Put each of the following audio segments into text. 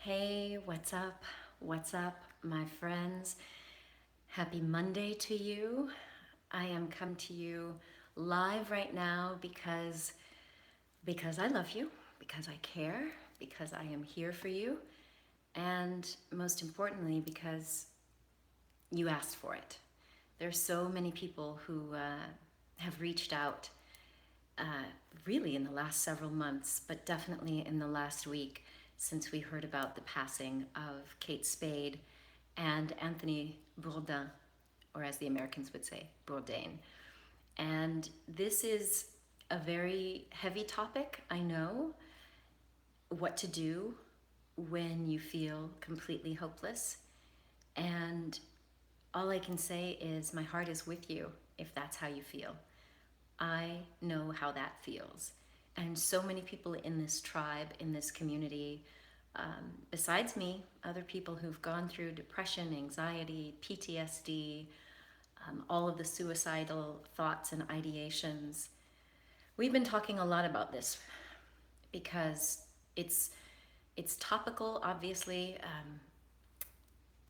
Hey, what's up? What's up, my friends? Happy Monday to you. I am come to you live right now because I love you, because I care, because I am here for you, and most importantly because you asked for it. There's so many people who have reached out uh, really in the last several months, but definitely in the last week since we heard about the passing of Kate Spade and Anthony Bourdain, or as the Americans would say, Bourdain. And this is a very heavy topic, I know, what to do when you feel completely hopeless. And all I can say is my heart is with you if that's how you feel. I know how that feels. And so many people in this tribe, in this community, besides me, other people who've gone through depression, anxiety, PTSD, all of the suicidal thoughts and ideations. We've been talking a lot about this because it's it's topical, obviously.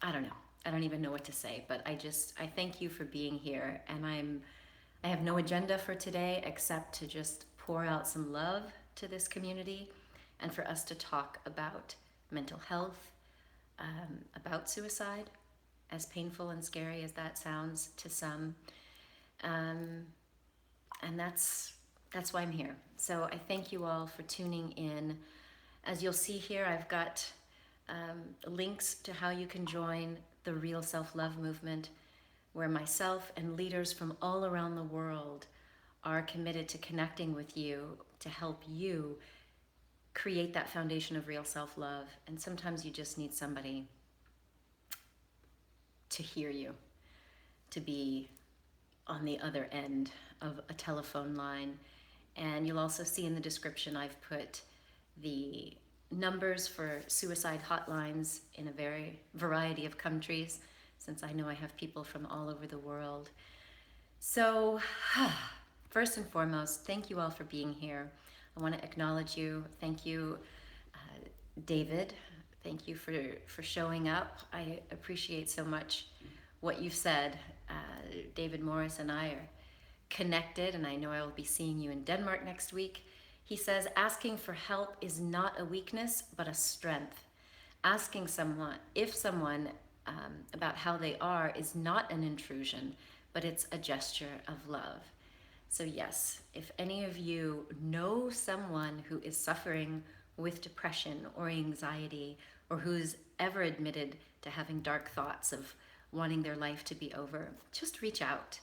I don't know. I don't even know what to say, but I thank you for being here, and I have no agenda for today except to just pour out some love to this community and for us to talk about mental health, about suicide, as painful and scary as that sounds to some. Um, and that's why I'm here. So I thank you all for tuning in. As you'll see here, I've got links to how you can join the Real Self-Love movement, where myself and leaders from all around the world are committed to connecting with you to help you create that foundation of real self-love. And sometimes you just need somebody to hear you, to be on the other end of a telephone line. And you'll also see in the description I've put the numbers for suicide hotlines in a very variety of countries, since I know I have people from all over the world. So first and foremost, thank you all for being here. I want to acknowledge you. Thank you, David. Thank you for showing up. I appreciate so much what you've said. David Morris and I are connected, and I know I will be seeing you in Denmark next week. He says, asking for help is not a weakness, but a strength. Asking someone about how they are is not an intrusion, but it's a gesture of love. So yes, if any of you know someone who is suffering with depression or anxiety, or who's ever admitted to having dark thoughts of wanting their life to be over, just reach out.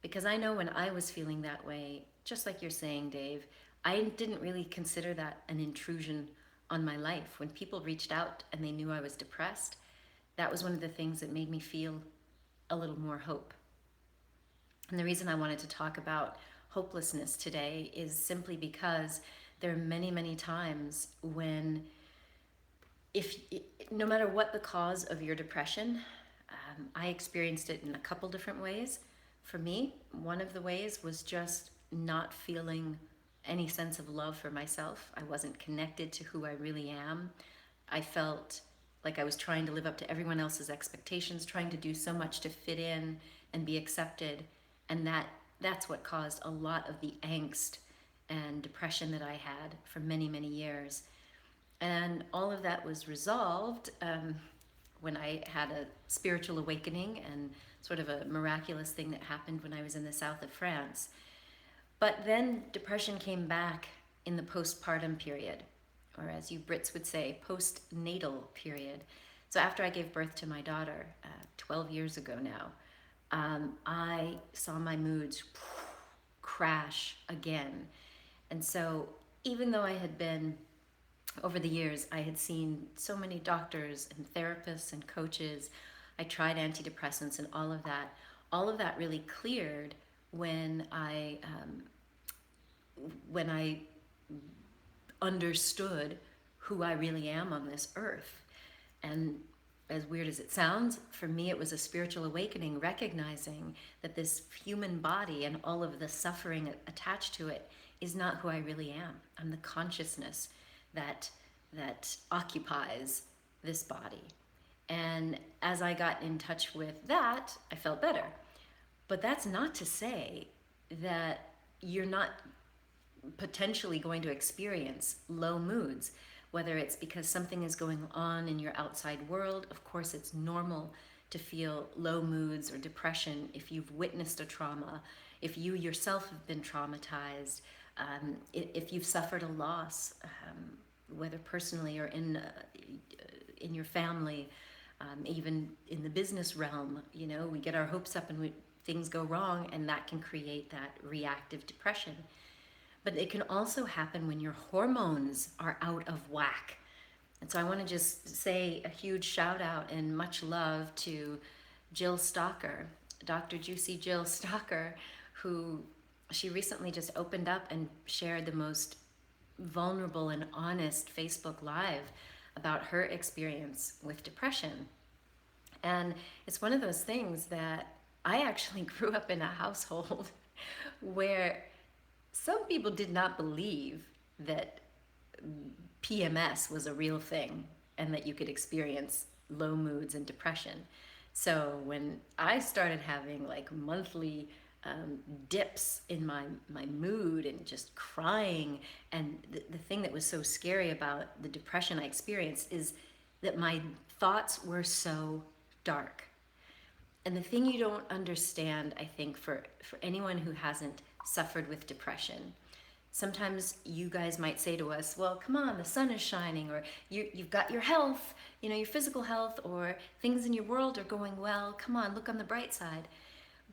Because I know when I was feeling that way, just like you're saying, Dave, I didn't really consider that an intrusion on my life. When people reached out and they knew I was depressed, that was one of the things that made me feel a little more hope. And the reason I wanted to talk about hopelessness today is simply because there are many, many times when, if no matter what the cause of your depression, I experienced it in a couple different ways. For me, one of the ways was just not feeling any sense of love for myself. I wasn't connected to who I really am. I felt like I was trying to live up to everyone else's expectations, trying to do so much to fit in and be accepted. And that's what caused a lot of the angst and depression that I had for many, many years. And all of that was resolved when I had a spiritual awakening and sort of a miraculous thing that happened when I was in the south of France. But then depression came back in the postpartum period, or as you Brits would say, postnatal period. So after I gave birth to my daughter 12 years ago now, I saw my moods crash again. And so even though I had been, over the years, I had seen so many doctors and therapists and coaches, I tried antidepressants and all of that really cleared when I understood who I really am on this earth. And as weird as it sounds, for me it was a spiritual awakening, recognizing that this human body and all of the suffering attached to it is not who I really am. I'm the consciousness that that occupies this body. And as I got in touch with that, I felt better. But that's not to say that you're not potentially going to experience low moods, whether it's because something is going on in your outside world. Of course, it's normal to feel low moods or depression if you've witnessed a trauma, if you yourself have been traumatized, if you've suffered a loss, whether personally or in your family, even in the business realm. You know, we get our hopes up and things go wrong, and that can create that reactive depression. But it can also happen when your hormones are out of whack. And so I want to just say a huge shout out and much love to Jill Stalker, Dr. Juicy Jill Stalker, who she recently just opened up and shared the most vulnerable and honest Facebook Live about her experience with depression. And it's one of those things that I actually grew up in a household where some people did not believe that PMS was a real thing and that you could experience low moods and depression. So when I started having like monthly dips in my mood and just crying, and the thing that was so scary about the depression I experienced is that my thoughts were so dark. And the thing you don't understand, I think, for anyone who hasn't suffered with depression, sometimes you guys might say to us, well, come on, the sun is shining, or you've got your health, you know, your physical health, or things in your world are going well. Come on, look on the bright side.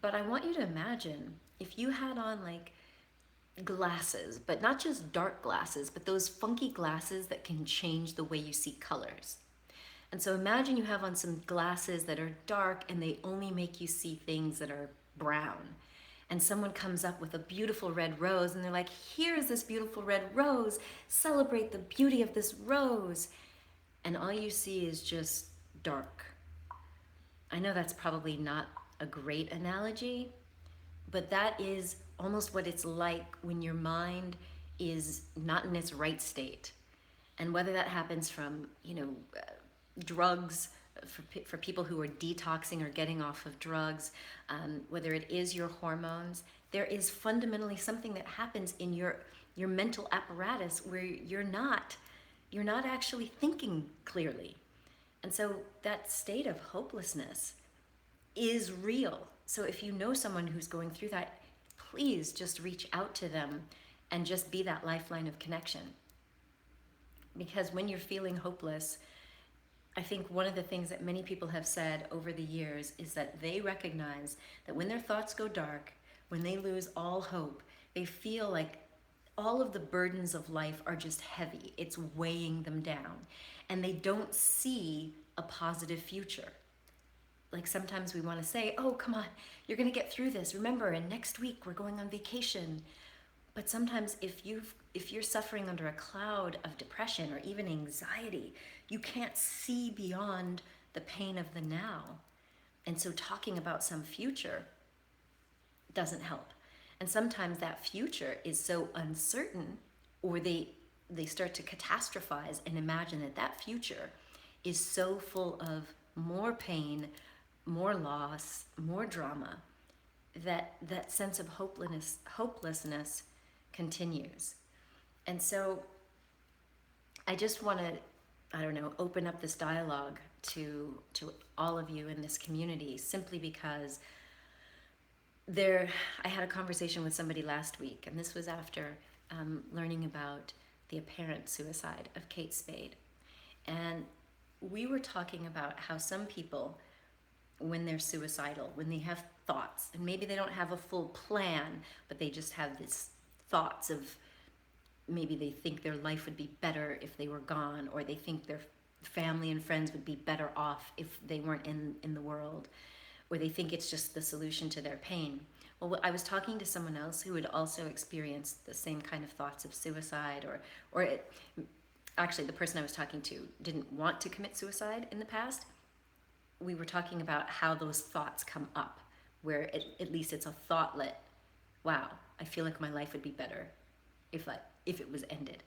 But I want you to imagine if you had on like glasses, but not just dark glasses, but those funky glasses that can change the way you see colors. And so imagine you have on some glasses that are dark and they only make you see things that are brown. And someone comes up with a beautiful red rose and they're like, here's this beautiful red rose, celebrate the beauty of this rose. And all you see is just dark. I know that's probably not a great analogy, but that is almost what it's like when your mind is not in its right state. And whether that happens from, drugs, for people who are detoxing or getting off of drugs, whether it is your hormones, there is fundamentally something that happens in your mental apparatus where you're not actually thinking clearly. And so that state of hopelessness is real. So if you know someone who's going through that, please just reach out to them and just be that lifeline of connection. Because when you're feeling hopeless, I think one of the things that many people have said over the years is that they recognize that when their thoughts go dark, when they lose all hope, they feel like all of the burdens of life are just heavy. It's weighing them down. And they don't see a positive future. Like sometimes we want to say, oh, come on, you're going to get through this. Remember, and next week we're going on vacation. But sometimes if you're suffering under a cloud of depression or even anxiety, you can't see beyond the pain of the now. And so talking about some future doesn't help. And sometimes that future is so uncertain, or they start to catastrophize and imagine that future is so full of more pain, more loss, more drama, that sense of hopelessness continues. And so I just want to, open up this dialogue to all of you in this community, simply because I had a conversation with somebody last week, and this was after learning about the apparent suicide of Kate Spade. And we were talking about how some people, when they're suicidal, when they have thoughts, and maybe they don't have a full plan, but they just have these thoughts of maybe they think their life would be better if they were gone, or they think their family and friends would be better off if they weren't in the world, or they think it's just the solution to their pain. Well, I was talking to someone else who had also experienced the same kind of thoughts of suicide, actually the person I was talking to didn't want to commit suicide in the past. We were talking about how those thoughts come up, where at least it's a thoughtlet, wow, I feel like my life would be better if it was ended.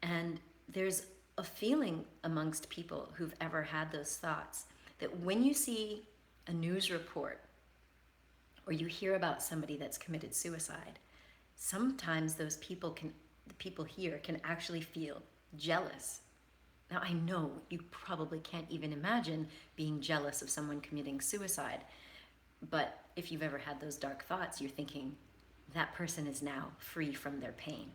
And there's a feeling amongst people who've ever had those thoughts that when you see a news report or you hear about somebody that's committed suicide, sometimes those people can, the people here can actually feel jealous. Now, I know you probably can't even imagine being jealous of someone committing suicide, but if you've ever had those dark thoughts, you're thinking, that person is now free from their pain.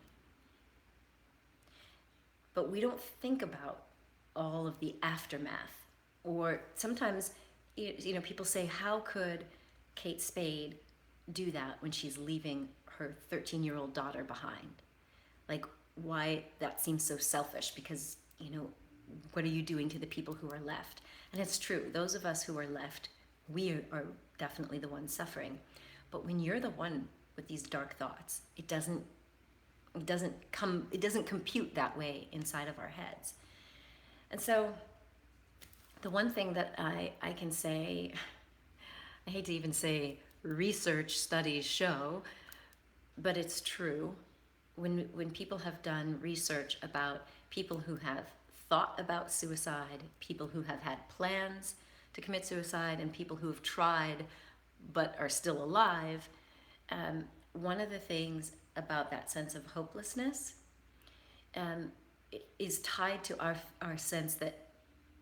But we don't think about all of the aftermath. Or sometimes, people say, how could Kate Spade do that when she's leaving her 13-year-old daughter behind? Like, why that seems so selfish, because, what are you doing to the people who are left? And it's true, those of us who are left, we are definitely the ones suffering. But when you're the one with these dark thoughts, it doesn't compute that way inside of our heads. And so the one thing that I can say, I hate to even say research studies show, but it's true. When people have done research about people who have thought about suicide, people who have had plans to commit suicide, and people who have tried but are still alive, one of the things about that sense of hopelessness is tied to our sense that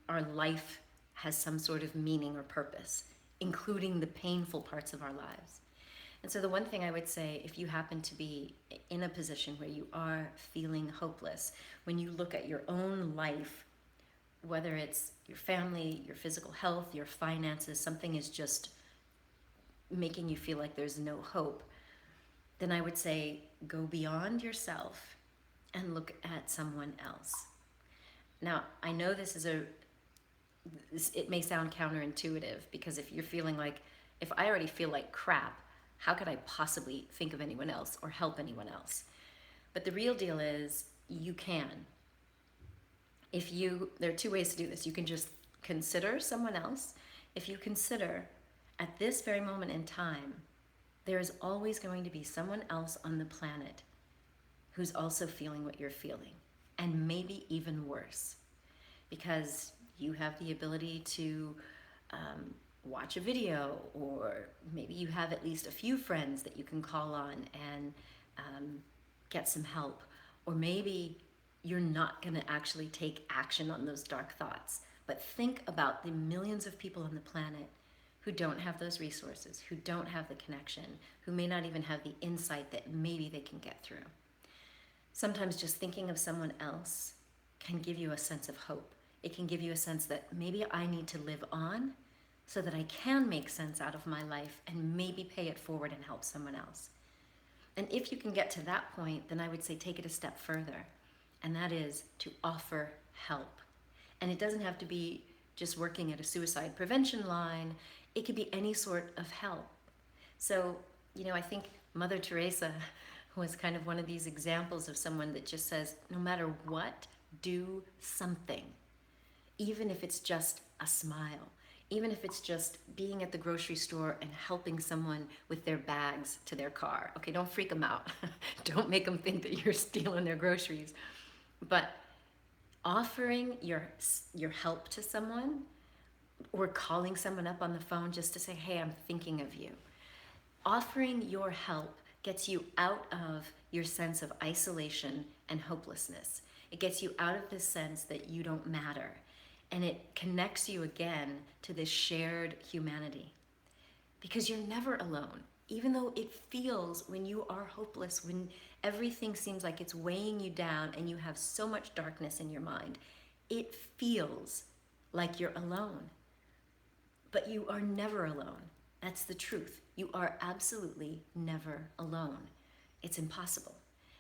our life has some sort of meaning or purpose, including the painful parts of our lives. And so the one thing I would say, if you happen to be in a position where you are feeling hopeless, when you look at your own life, whether it's your family, your physical health, your finances, something is just making you feel like there's no hope, then I would say go beyond yourself and look at someone else. Now, I know it may sound counterintuitive, because if you're feeling like, if I already feel like crap, how could I possibly think of anyone else or help anyone else? But the real deal is you can. There are two ways to do this. You can just consider someone else. If you consider at this very moment in time, there is always going to be someone else on the planet who's also feeling what you're feeling, and maybe even worse, because you have the ability to watch a video, or maybe you have at least a few friends that you can call on and get some help, or maybe you're not going to actually take action on those dark thoughts, but think about the millions of people on the planet who don't have those resources, who don't have the connection, who may not even have the insight that maybe they can get through. Sometimes just thinking of someone else can give you a sense of hope. It can give you a sense that maybe I need to live on so that I can make sense out of my life and maybe pay it forward and help someone else. And if you can get to that point, then I would say take it a step further, and that is to offer help. And it doesn't have to be just working at a suicide prevention line. It could be any sort of help. So, I think Mother Teresa was kind of one of these examples of someone that just says, no matter what, do something. Even if it's just a smile, even if it's just being at the grocery store and helping someone with their bags to their car. Okay, don't freak them out. Don't make them think that you're stealing their groceries. But offering your help to someone, or calling someone up on the phone just to say, hey, I'm thinking of you. Offering your help gets you out of your sense of isolation and hopelessness. It gets you out of this sense that you don't matter. And it connects you again to this shared humanity. Because you're never alone. Even though it feels, when you are hopeless, when everything seems like it's weighing you down and you have so much darkness in your mind, it feels like you're alone. But you are never alone. That's the truth. You are absolutely never alone. It's impossible.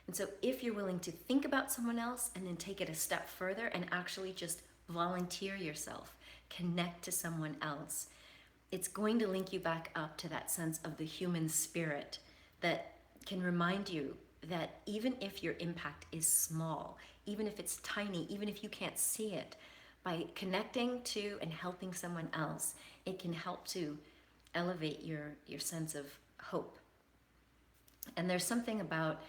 And so if you're willing to think about someone else and then take it a step further and actually just volunteer yourself, connect to someone else, it's going to link you back up to that sense of the human spirit that can remind you that even if your impact is small, even if it's tiny, even if you can't see it, by connecting to and helping someone else, it can help to elevate your sense of hope. And there's something about,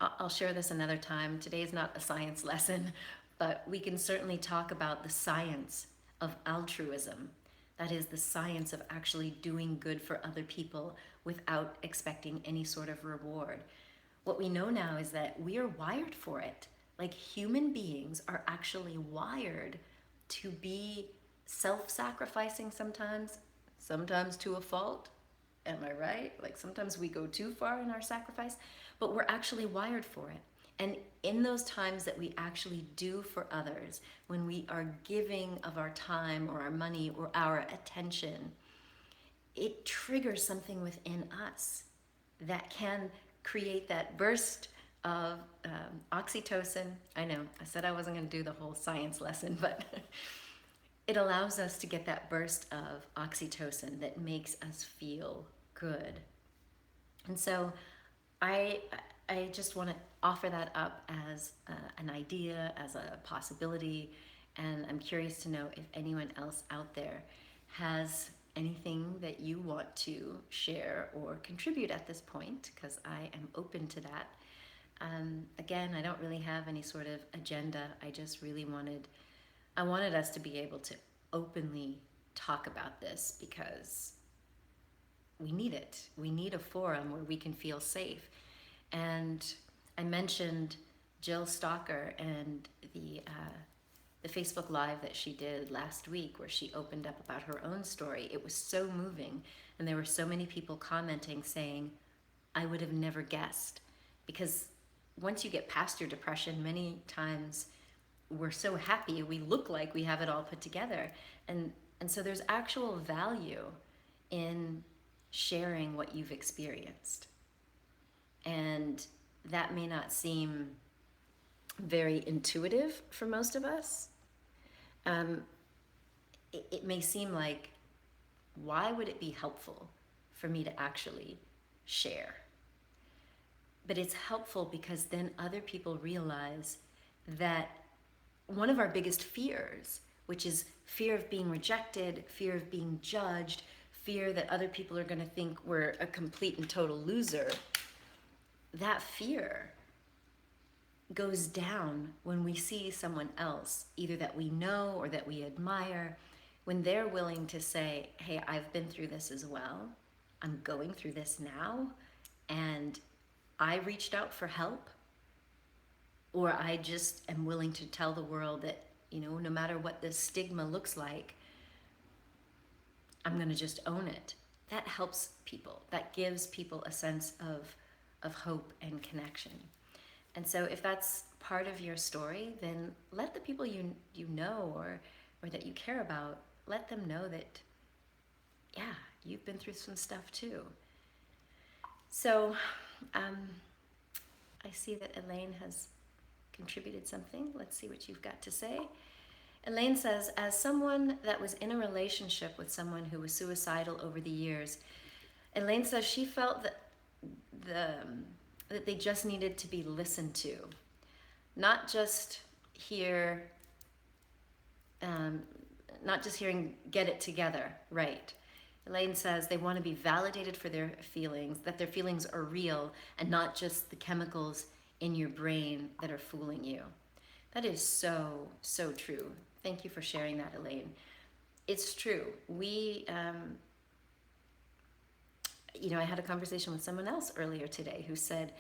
I'll share this another time. Today is not a science lesson, But we can certainly talk about the science of altruism. That is the science of actually doing good for other people without expecting any sort of reward. What we know now is that we are wired for it. Like human beings are actually wired to be self sacrificing sometimes, sometimes to a fault. Am I right? Like sometimes we go too far in our sacrifice, but we're actually wired for it. And in those times that we actually do for others, when we are giving of our time or our money or our attention, it triggers something within us that can create that burst of oxytocin. I know, I said I wasn't going to do the whole science lesson, but it allows us to get that burst of oxytocin that makes us feel good. And so I just want to offer that up as an idea, as a possibility, and I'm curious to know if anyone else out there has anything that you want to share or contribute at this point, because I am open to that. Again, I don't really have any sort of agenda. I just really wanted us to be able to openly talk about this because we need it. We need a forum where we can feel safe. And I mentioned Jill Stalker and the Facebook Live that she did last week where she opened up about her own story. It was so moving, and there were so many people commenting saying, I would have never guessed. Because once you get past your depression, many times we're so happy, we look like we have it all put together. And so there's actual value in sharing what you've experienced. And that may not seem very intuitive for most of us. It may seem like, why would it be helpful for me to actually share? But it's helpful because then other people realize that one of our biggest fears, which is fear of being rejected, fear of being judged, fear that other people are going to think we're a complete and total loser, that fear goes down when we see someone else, either that we know or that we admire, when they're willing to say, hey, I've been through this as well. I'm going through this now, and I reached out for help, or I just am willing to tell the world that, no matter what this stigma looks like, I'm going to just own it. That helps people. That gives people a sense of hope and connection. And so if that's part of your story, then let the people you know or that you care about, let them know that, yeah, you've been through some stuff too. So I see that Elaine has contributed something. Let's see what you've got to say. Elaine says, as someone that was in a relationship with someone who was suicidal over the years, Elaine says she felt that that they just needed to be listened to, not just hearing get it together, right? Elaine says they want to be validated for their feelings, that their feelings are real and not just the chemicals in your brain that are fooling you. That is so, so true. Thank you for sharing that, Elaine. It's true. I had a conversation with someone else earlier today who said,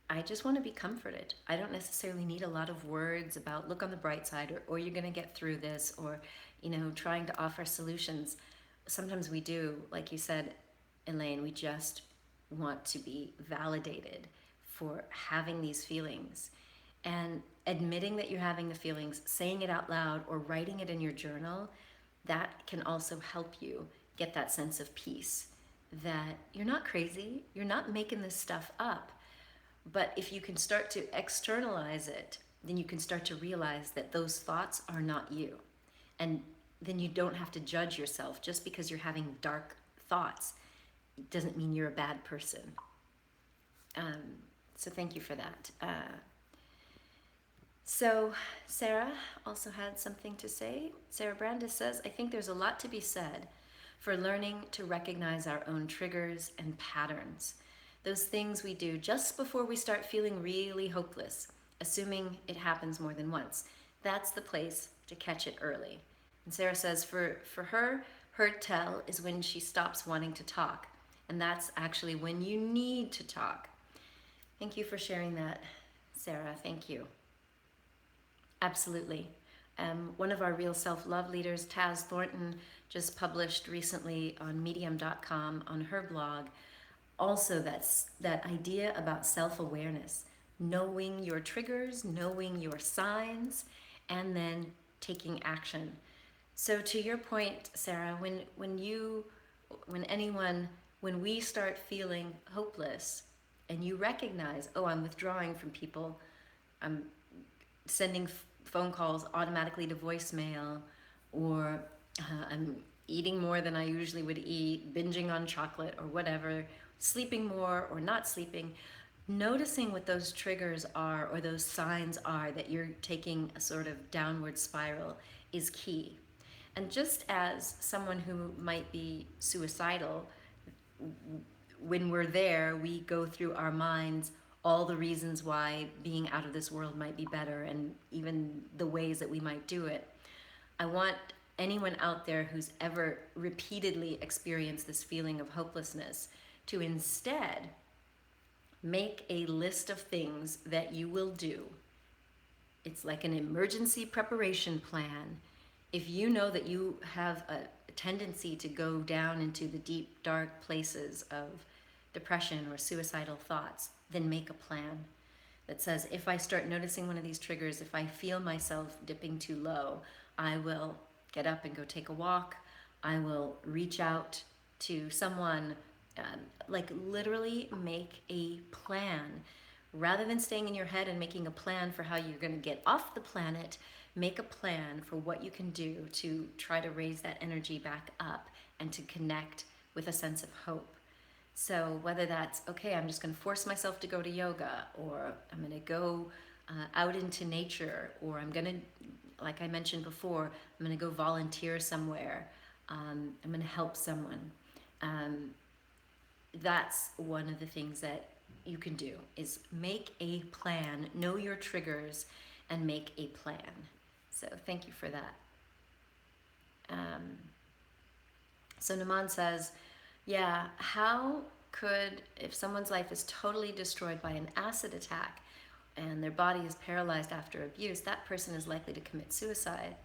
I just want to be comforted. I don't necessarily need a lot of words about look on the bright side or you're going to get through this or, trying to offer solutions. Sometimes we do, like you said, Elaine, we just want to be validated for having these feelings. And admitting that you're having the feelings, saying it out loud or writing it in your journal, that can also help you get that sense of peace. That you're not crazy, you're not making this stuff up. But if you can start to externalize it, then you can start to realize that those thoughts are not you. And then you don't have to judge yourself. Just because you're having dark thoughts doesn't mean you're a bad person. So thank you for that. So Sarah also had something to say. Sarah Brandis says, I think there's a lot to be said for learning to recognize our own triggers and patterns. Those things we do just before we start feeling really hopeless, assuming it happens more than once. That's the place to catch it early. And Sarah says for her, her tell is when she stops wanting to talk. And that's actually when you need to talk. Thank you for sharing that, Sarah. Thank you. Absolutely. One of our Real Self-Love leaders, Taz Thornton, just published recently on medium.com on her blog also that idea about self-awareness, knowing your triggers, knowing your signs, and then taking action. So to your point, Sarah, when we start feeling hopeless and you recognize, oh, I'm withdrawing from people, I'm sending phone calls automatically to voicemail, or I'm eating more than I usually would eat, binging on chocolate or whatever, sleeping more or not sleeping, noticing what those triggers are or those signs are that you're taking a sort of downward spiral is key. And just as someone who might be suicidal, when we're there, we go through our minds all the reasons why being out of this world might be better and even the ways that we might do it. I want anyone out there who's ever repeatedly experienced this feeling of hopelessness to instead make a list of things that you will do. It's like an emergency preparation plan. If you know that you have a tendency to go down into the deep, dark places of depression or suicidal thoughts, then make a plan that says, if I start noticing one of these triggers, if I feel myself dipping too low, I will get up and go take a walk. I will reach out to someone, like literally make a plan. Rather than staying in your head and making a plan for how you're going to get off the planet, make a plan for what you can do to try to raise that energy back up and to connect with a sense of hope. So whether that's, okay, I'm just going to force myself to go to yoga, or I'm going to go out into nature, or I'm going to, like I mentioned before, I'm going to go volunteer somewhere. I'm going to help someone. That's one of the things that you can do, is make a plan, know your triggers, and make a plan. So thank you for that. So Naman says, yeah, how could, if someone's life is totally destroyed by an acid attack and their body is paralyzed after abuse, that person is likely to commit suicide.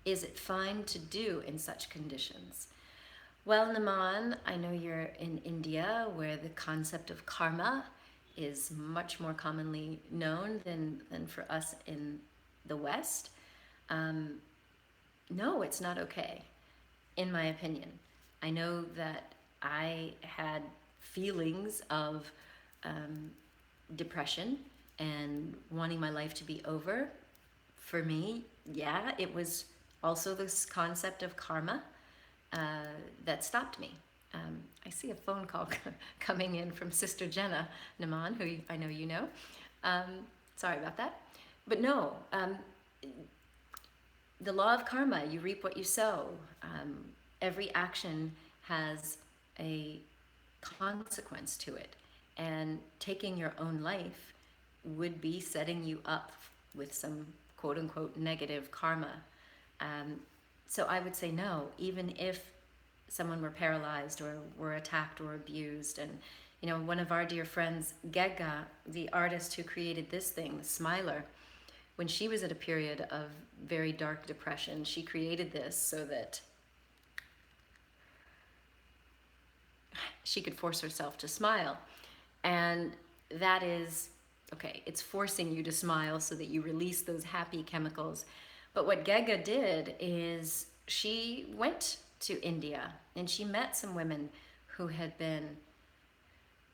Is it fine to do in such conditions? Well, Naman, I know you're in India, where the concept of karma is much more commonly known than for us in the West. No, it's not okay, in my opinion. I know that I had feelings of depression and wanting my life to be over. For me, yeah, it was also this concept of karma that stopped me. I see a phone call coming in from Sister Jenna Naman, who I know you know. Sorry about that. But no, the law of karma, you reap what you sow. Every action has a consequence to it. And taking your own life would be setting you up with some quote unquote negative karma. So I would say no, even if someone were paralyzed or were attacked or abused. And you know, one of our dear friends, Gega, the artist who created this thing, Smiler, when she was at a period of very dark depression, she created this so that she could force herself to smile. And that is, okay, it's forcing you to smile so that you release those happy chemicals. But what Gega did is she went to India and she met some women who had been,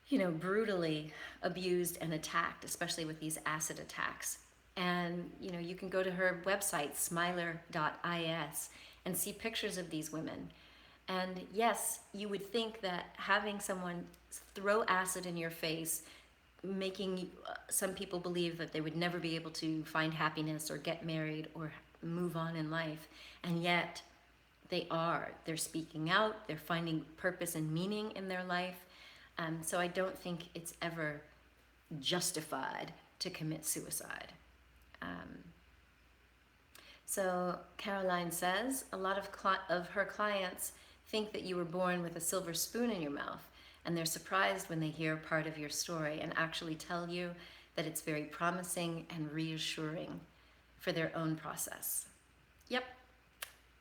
you know, brutally abused and attacked, especially with these acid attacks. And, you know, you can go to her website, smiler.is, and see pictures of these women. And yes, you would think that having someone throw acid in your face, making some people believe that they would never be able to find happiness or get married or move on in life, and yet they are. They're speaking out, they're finding purpose and meaning in their life. So I don't think it's ever justified to commit suicide. So Caroline says a lot of her clients think that you were born with a silver spoon in your mouth, and they're surprised when they hear part of your story and actually tell you that it's very promising and reassuring for their own process. Yep,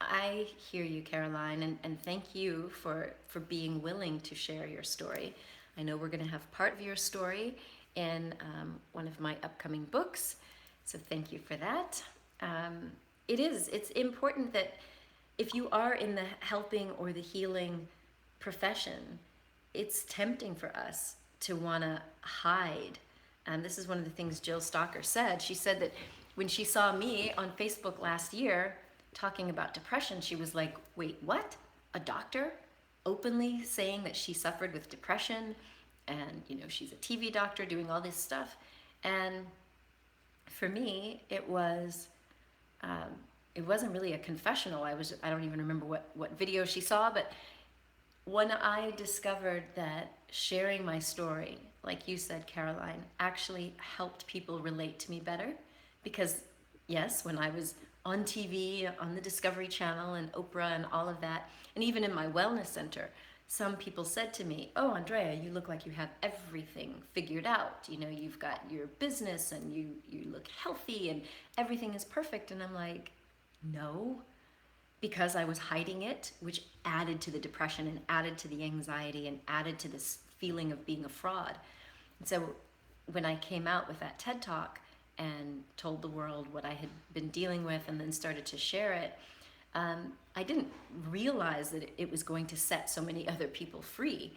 I hear you, Caroline, and thank you for being willing to share your story. I know we're going to have part of your story in one of my upcoming books, so thank you for that. It's important that if you are in the helping or the healing profession, it's tempting for us to want to hide. And this is one of the things Jill Stalker said. She said that when she saw me on Facebook last year talking about depression, she was like, wait, what? A doctor openly saying that she suffered with depression, and she's a TV doctor doing all this stuff. And for me, it wasn't really a confessional. I don't even remember what video she saw, but when I discovered that sharing my story, like you said, Caroline, actually helped people relate to me better, because yes, when I was on TV, on the Discovery Channel and Oprah and all of that, and even in my wellness center, some people said to me, oh, Andrea, you look like you have everything figured out. You've got your business and you look healthy and everything is perfect. And I'm like, no, because I was hiding it, which added to the depression and added to the anxiety and added to this feeling of being a fraud. And so when I came out with that TED Talk and told the world what I had been dealing with and then started to share it, I didn't realize that it was going to set so many other people free.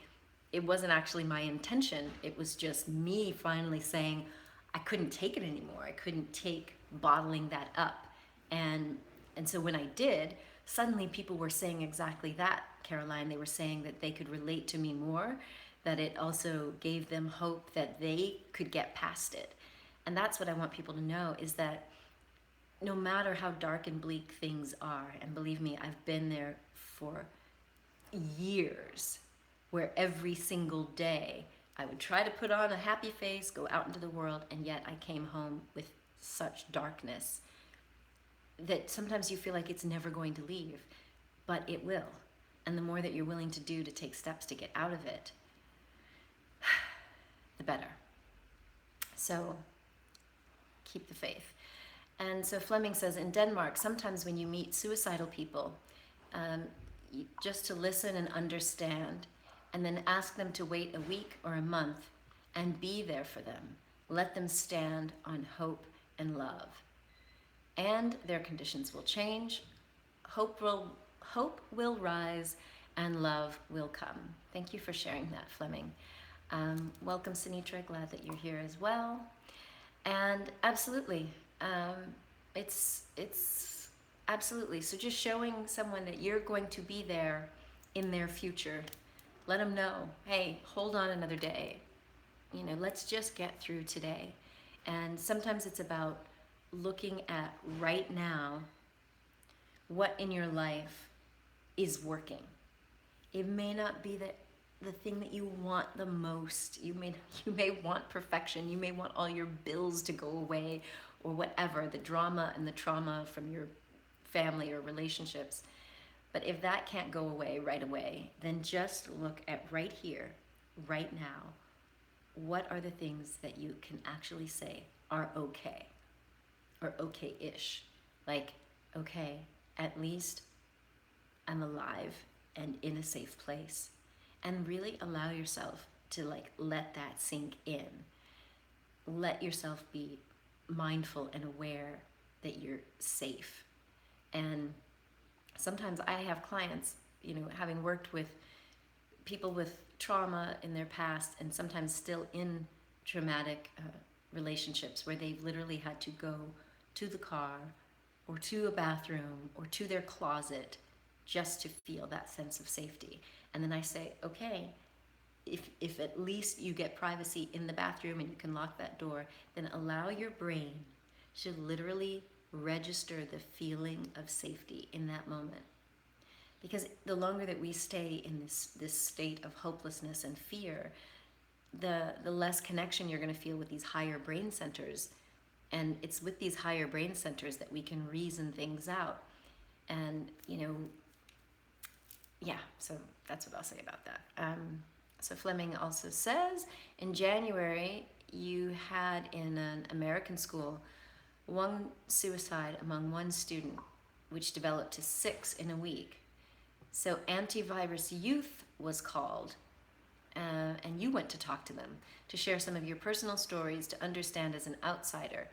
It wasn't actually my intention. It was just me finally saying I couldn't take it anymore. I couldn't take bottling that up. And so when I did, suddenly people were saying exactly that, Caroline. They were saying that they could relate to me more, that it also gave them hope that they could get past it. And that's what I want people to know, is that no matter how dark and bleak things are, and believe me, I've been there for years, where every single day I would try to put on a happy face, go out into the world, and yet I came home with such darkness that sometimes you feel like it's never going to leave, but it will. And the more that you're willing to do to take steps to get out of it, the better. So keep the faith. And so Fleming says, in Denmark, sometimes when you meet suicidal people, just to listen and understand, and then ask them to wait a week or a month and be there for them. Let them stand on hope and love. And their conditions will change, hope will rise, and love will come. Thank you for sharing that, Fleming. Welcome, Sinitra, glad that you're here as well. And absolutely, it's absolutely. So just showing someone that you're going to be there in their future. Let them know, hey, hold on another day. Let's just get through today. And sometimes it's about looking at right now what in your life is working. It may not be the thing that you want the most. You may want perfection. You may want all your bills to go away, or whatever, the drama and the trauma from your family or relationships. But if that can't go away right away, then just look at right here, right now. What are the things that you can actually say are okay? Or okay-ish. Like, okay, at least I'm alive and in a safe place. And really allow yourself to let that sink in. Let yourself be mindful and aware that you're safe. And sometimes I have clients, having worked with people with trauma in their past, and sometimes still in traumatic relationships, where they've literally had to go to the car or to a bathroom or to their closet just to feel that sense of safety. And then I say, okay, if at least you get privacy in the bathroom and you can lock that door, then allow your brain to literally register the feeling of safety in that moment. Because the longer that we stay in this state of hopelessness and fear, the less connection you're going to feel with these higher brain centers And it's with these higher brain centers that we can reason things out. And, yeah, so that's what I'll say about that. So Fleming also says, in January, you had in an American school one suicide among one student, which developed to 6 in a week. So Antivirus Youth was called, and you went to talk to them to share some of your personal stories to understand as an outsider.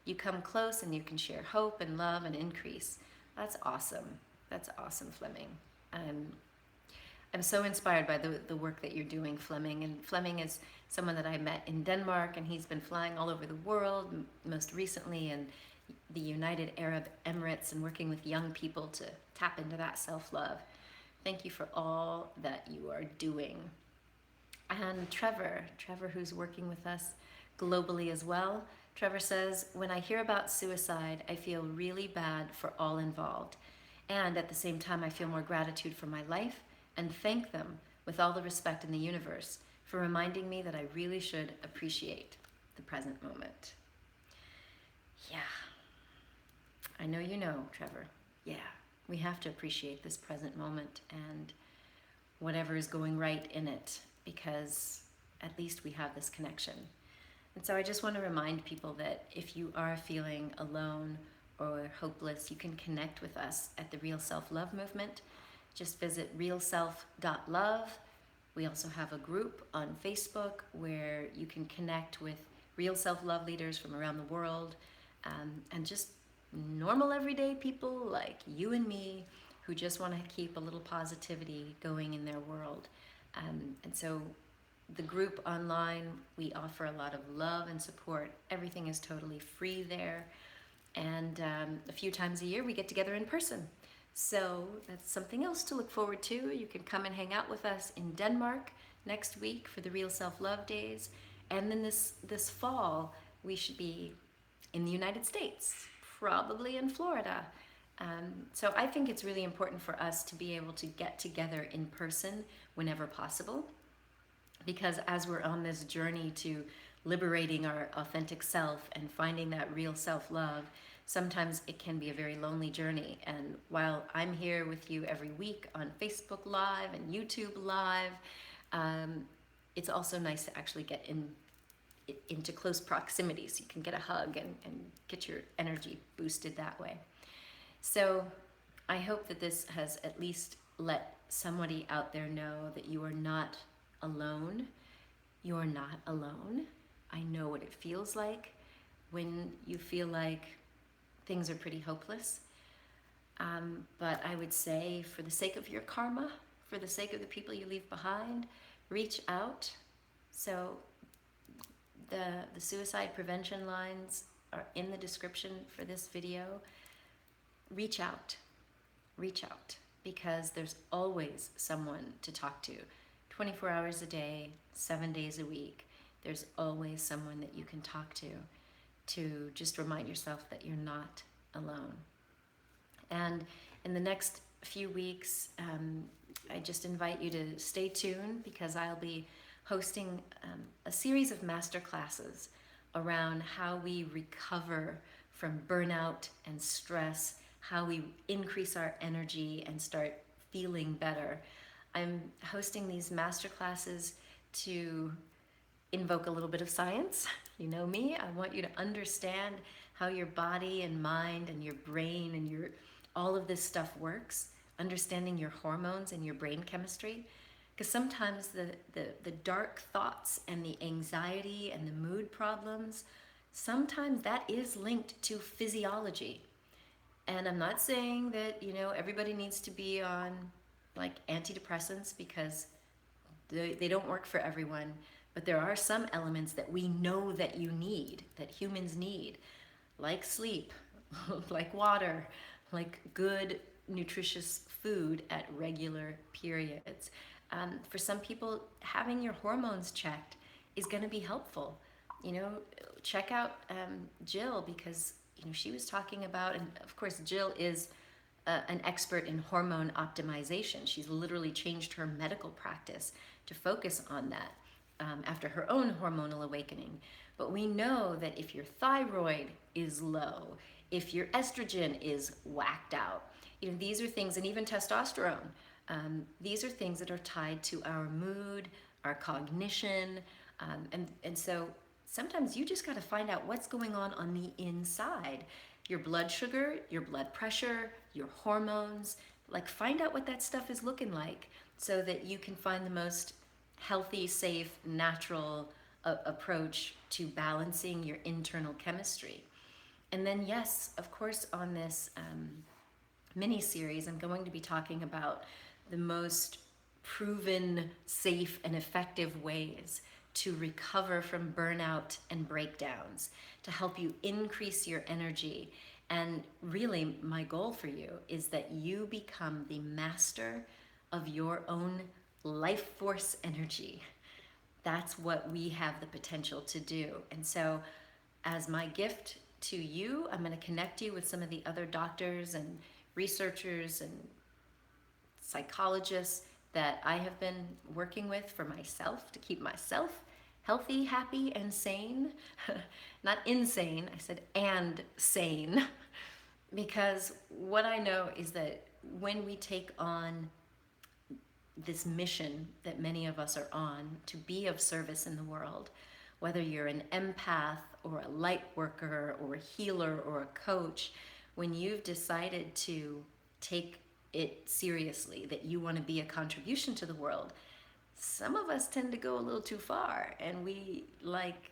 You come close and you can share hope and love and increase. That's awesome. That's awesome, Fleming. I'm so inspired by the work that you're doing, Fleming. And Fleming is someone that I met in Denmark, and he's been flying all over the world, most recently in the United Arab Emirates, and working with young people to tap into that self-love. Thank you for all that you are doing. And Trevor, who's working with us globally as well, Trevor says, when I hear about suicide, I feel really bad for all involved. And at the same time, I feel more gratitude for my life and thank them with all the respect in the universe for reminding me that I really should appreciate the present moment. Yeah, I know you know, Trevor. Yeah, we have to appreciate this present moment and whatever is going right in it, because at least we have this connection. And so I just want to remind people that if you are feeling alone or hopeless, you can connect with us at the Real Self-Love Movement. Just visit realself.love. We also have a group on Facebook where you can connect with real self-love leaders from around the world, and just normal everyday people like you and me who just want to keep a little positivity going in their world. And so the group online, we offer a lot of love and support. Everything is totally free there. And a few times a year we get together in person. So that's something else to look forward to. You can come and hang out with us in Denmark next week for the Real Self-Love Days. And then this fall, we should be in the United States, probably in Florida. So I think it's really important for us to be able to get together in person whenever possible, because as we're on this journey to liberating our authentic self and finding that real self-love, sometimes it can be a very lonely journey. And while I'm here with you every week on Facebook Live and YouTube Live, it's also nice to actually get into close proximity so you can get a hug and get your energy boosted that way. So I hope that this has at least let somebody out there know that you are not alone. You're not alone. I know what it feels like when you feel like things are pretty hopeless. But I would say, for the sake of your karma, for the sake of the people you leave behind, reach out. So the suicide prevention lines are in the description for this video. Reach out, because there's always someone to talk to. 24 hours a day, 7 days a week, there's always someone that you can talk to just remind yourself that you're not alone. And in the next few weeks, I just invite you to stay tuned, because I'll be hosting a series of masterclasses around how we recover from burnout and stress, how we increase our energy and start feeling better. I'm hosting these masterclasses to invoke a little bit of science. You know me, I want you to understand how your body and mind and your brain and all of this stuff works, understanding your hormones and your brain chemistry. Because sometimes the dark thoughts and the anxiety and the mood problems, sometimes that is linked to physiology. And I'm not saying that, everybody needs to be on like antidepressants, because they don't work for everyone. But there are some elements that we know that you need, that humans need, like sleep, like water, like good, nutritious food at regular periods. For some people, having your hormones checked is going to be helpful. Check out Jill, because she was talking about, and of course Jill is an expert in hormone optimization. She's literally changed her medical practice to focus on that after her own hormonal awakening. But we know that if your thyroid is low, if your estrogen is whacked out, these are things, and even testosterone, these are things that are tied to our mood, our cognition, and so sometimes you just got to find out what's going on the inside. Your blood sugar, your blood pressure, your hormones, like find out what that stuff is looking like so that you can find the most healthy, safe, natural approach to balancing your internal chemistry. And then, yes, of course, on this mini series, I'm going to be talking about the most proven, safe, and effective ways to recover from burnout and breakdowns, to help you increase your energy. And really, my goal for you is that you become the master of your own life force energy. That's what we have the potential to do. And so, as my gift to you, I'm going to connect you with some of the other doctors and researchers and psychologists that I have been working with for myself to keep myself healthy, happy, and sane. Not insane, I said and sane. Because what I know is that when we take on this mission that many of us are on to be of service in the world, whether you're an empath or a light worker or a healer or a coach, when you've decided to take it seriously, that you want to be a contribution to the world, some of us tend to go a little too far and we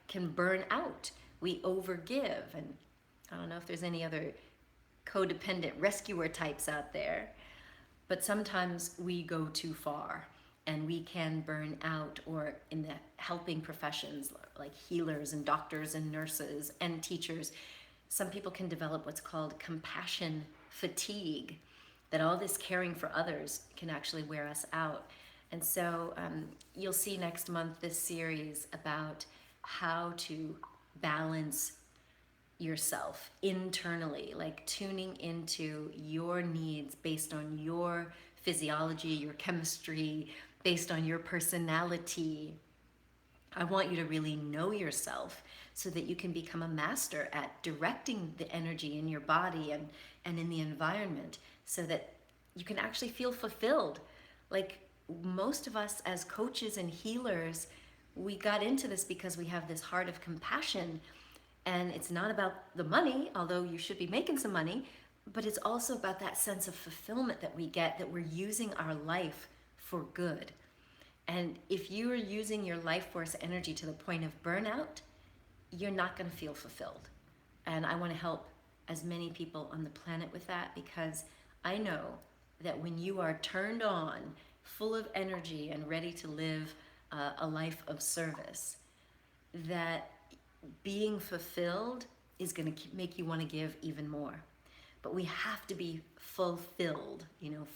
can burn out. We overgive. And I don't know if there's any other codependent rescuer types out there, but sometimes we go too far and we can burn out, or in the helping professions like healers and doctors and nurses and teachers, some people can develop what's called compassion fatigue, that all this caring for others can actually wear us out. And so you'll see next month this series about how to balance yourself internally, like tuning into your needs based on your physiology, your chemistry, based on your personality. I want you to really know yourself so that you can become a master at directing the energy in your body and in the environment so that you can actually feel fulfilled. Like most of us as coaches and healers, we got into this because we have this heart of compassion. And it's not about the money, although you should be making some money, but it's also about that sense of fulfillment that we get, that we're using our life for good. And if you are using your life force energy to the point of burnout, you're not going to feel fulfilled. And I want to help as many people on the planet with that, because I know that when you are turned on, full of energy and ready to live a life of service, that being fulfilled is going to make you want to give even more. But we have to be fulfilled,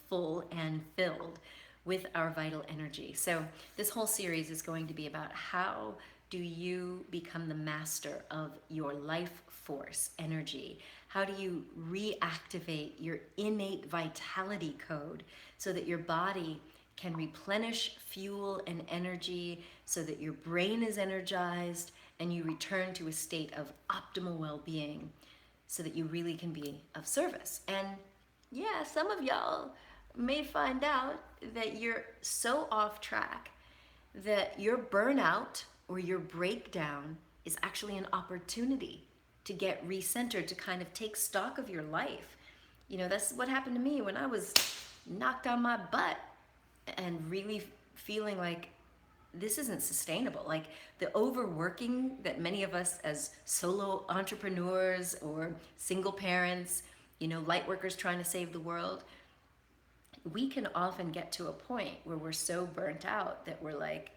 full and filled with our vital energy. So this whole series is going to be about how do you become the master of your life force energy? How do you reactivate your innate vitality code so that your body can replenish fuel and energy, so that your brain is energized and you return to a state of optimal well-being so that you really can be of service. And yeah, some of y'all may find out that you're so off track that your burnout or your breakdown is actually an opportunity to get recentered, to kind of take stock of your life. That's what happened to me when I was knocked on my butt and really feeling like this isn't sustainable. Like the overworking that many of us as solo entrepreneurs or single parents, light workers trying to save the world, we can often get to a point where we're so burnt out that we're like,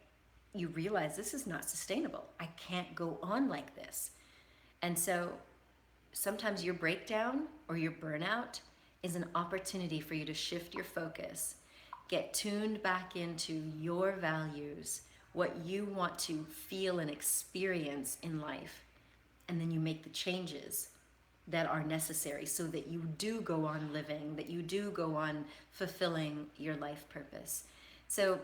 you realize this is not sustainable. I can't go on like this. And so sometimes your breakdown or your burnout is an opportunity for you to shift your focus, get tuned back into your values, what you want to feel and experience in life, and then you make the changes that are necessary so that you do go on living, that you do go on fulfilling your life purpose. So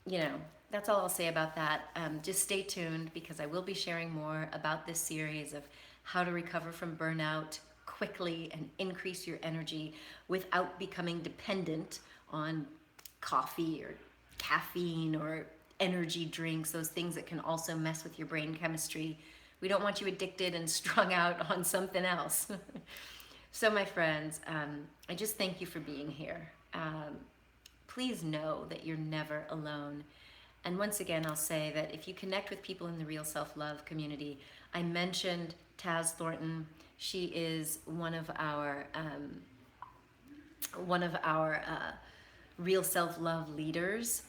you know, that's all I'll say about that. Just stay tuned because I will be sharing more about this series of how to recover from burnout quickly and increase your energy without becoming dependent on coffee or caffeine or energy drinks, those things that can also mess with your brain chemistry. We don't want you addicted and strung out on something else. So, my friends, I just thank you for being here. Please know that you're never alone. And once again, I'll say that if you connect with people in the Real Self Love community, I mentioned Taz Thornton. She is one of our Real Self Love leaders.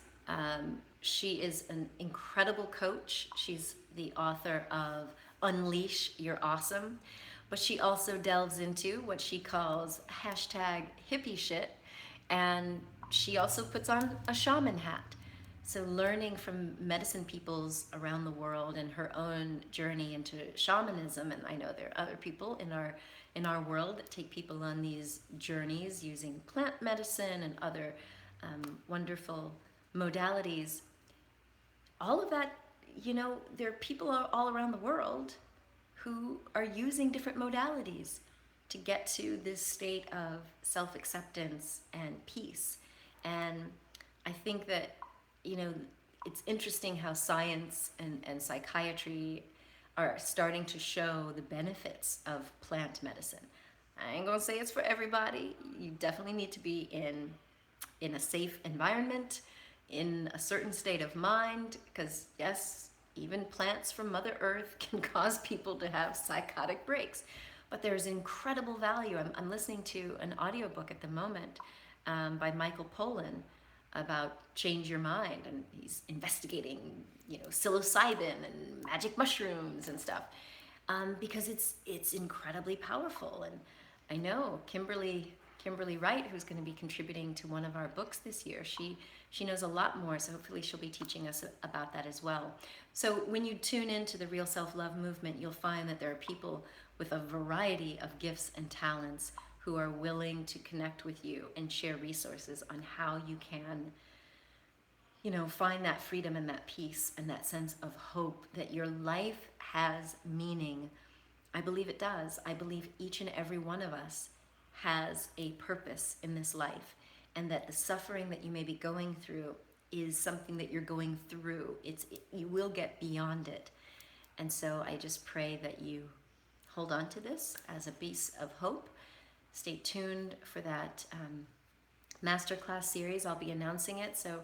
She is an incredible coach. She's the author of Unleash Your Awesome, but she also delves into what she calls hashtag hippie shit, and she also puts on a shaman hat. So learning from medicine peoples around the world and her own journey into shamanism, and I know there are other people in our world that take people on these journeys using plant medicine and other wonderful modalities. All of that, there are people all around the world who are using different modalities to get to this state of self acceptance and peace. And I think that, it's interesting how science and psychiatry are starting to show the benefits of plant medicine. I ain't gonna say it's for everybody. You definitely need to be in a safe environment, in a certain state of mind, because yes, even plants from Mother Earth can cause people to have psychotic breaks. But there's incredible value. I'm listening to an audiobook at the moment by Michael Pollan about change your mind, and he's investigating, psilocybin and magic mushrooms and stuff, because it's incredibly powerful. And I know Kimberly Wright, who's going to be contributing to one of our books this year, she knows a lot more, so hopefully she'll be teaching us about that as well. So when you tune into the Real Self-Love movement, you'll find that there are people with a variety of gifts and talents who are willing to connect with you and share resources on how you can, find that freedom and that peace and that sense of hope that your life has meaning. I believe it does. I believe each and every one of us has a purpose in this life, and that the suffering that you may be going through is something that you're going through. You will get beyond it. And so I just pray that you hold on to this as a piece of hope. Stay tuned for that masterclass series. I'll be announcing it. So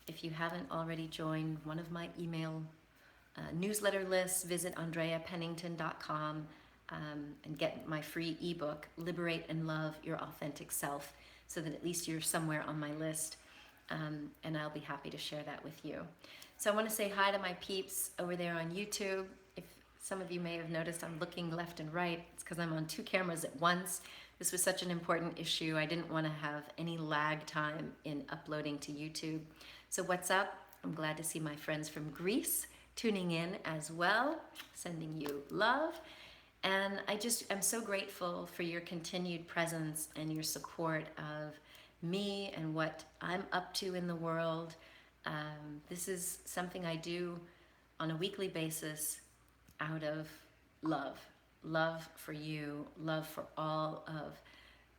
if you haven't already joined one of my email newsletter lists, visit AndreaPennington.com and get my free ebook, Liberate and Love Your Authentic Self, so that at least you're somewhere on my list. And I'll be happy to share that with you. So I want to say hi to my peeps over there on YouTube. If some of you may have noticed I'm looking left and right, it's because I'm on two cameras at once. This was such an important issue. I didn't want to have any lag time in uploading to YouTube. So what's up? I'm glad to see my friends from Greece tuning in as well, sending you love. And I'm so grateful for your continued presence and your support of me and what I'm up to in the world. This is something I do on a weekly basis out of love for you, love for all of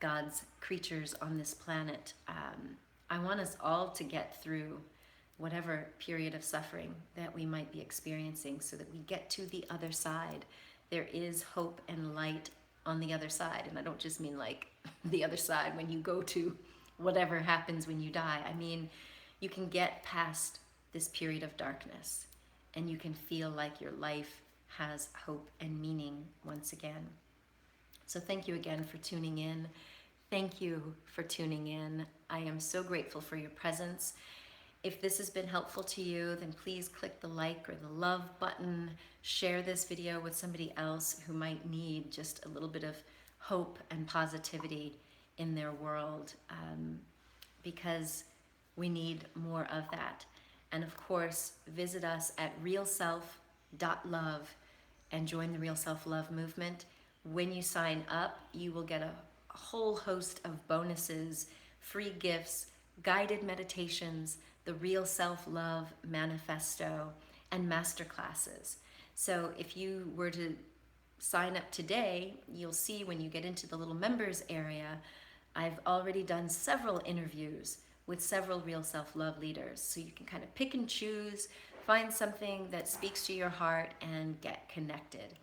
God's creatures on this planet. I want us all to get through whatever period of suffering that we might be experiencing so that we get to the other side. There is hope and light on the other side. And I don't just mean like the other side when you go to whatever happens when you die. I mean, you can get past this period of darkness and you can feel like your life has hope and meaning once again. So thank you again for tuning in. Thank you for tuning in. I am so grateful for your presence. If this has been helpful to you, then please click the like or the love button. Share this video with somebody else who might need just a little bit of hope and positivity in their world, because we need more of that. And of course, visit us at RealSelf.love and join the Real Self-Love movement. When you sign up, you will get a whole host of bonuses, free gifts, guided meditations, the the Real Self-Love Manifesto, and Masterclasses. So if you were to sign up today, you'll see when you get into the little members area, I've already done several interviews with several Real Self-Love leaders. So you can kind of pick and choose, find something that speaks to your heart, and get connected.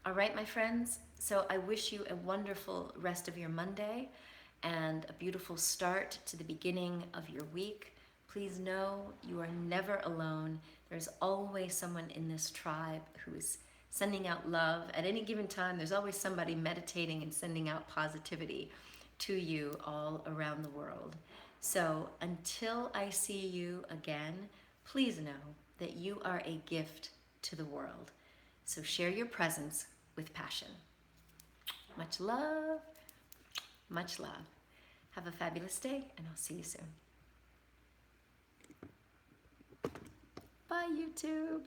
All right, my friends, so I wish you a wonderful rest of your Monday and a beautiful start to the beginning of your week. Please know you are never alone. There's always someone in this tribe who is sending out love. At any given time, there's always somebody meditating and sending out positivity to you all around the world. So until I see you again, please know that you are a gift to the world. So share your presence with passion. Much love, much love. Have a fabulous day, and I'll see you soon. Bye, YouTube.